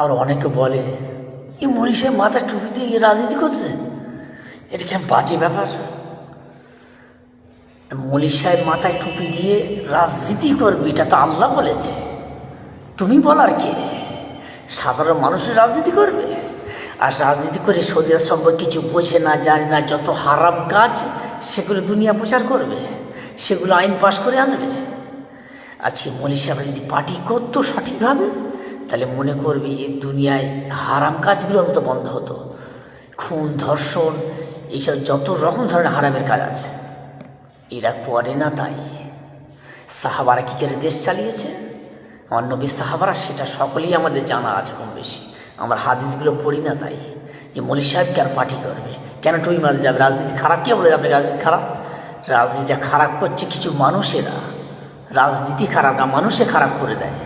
আর অনেকে বলে এই মৌলী সাহেব মাথায় টুপি দিয়ে রাজনীতি করছে, এটা কেমন বাজে ব্যাপার। মৌলী সাহেব মাথায় টুপি দিয়ে রাজনীতি করবে এটা তো আল্লাহ বলেছে, তুমি বলার কে? সাধারণ মানুষের রাজনীতি করবে, আর রাজনীতি করে সৌদি আরব সম্পর্কে কিছু বোঝে না, জানে না, যত হারাম কাজ সেগুলো দুনিয়া প্রচার করবে, সেগুলো আইন পাশ করে আনবে। আজকে মৌলী সাহেবরা যদি পার্টি করতো সঠিকভাবে, তাহলে মনে করবি এই দুনিয়ায় হারাম কাজগুলো অন্তত বন্ধ হতো। খুন, ধর্ষণ, এইসব যত রকম ধরনের হারামের কাজ আছে এরা করে না। তাই সাহাবারা কী করে দেশ চালিয়েছে, আমার নবী সাহাবারা, সেটা সকলেই আমাদের জানা আছে কম বেশি। আমার হাদিসগুলো পড়ি না, তাই যে মৌলী সাহেব কেন পার্টি করবে, কেন টুই মাঝে যাবে, রাজনীতি খারাপ। কে বলে যাবে রাজনীতি খারাপ? রাজনীতিটা খারাপ করছে কিছু মানুষেরা, রাজনীতি খারাপ না, মানুষে খারাপ করে দেয়।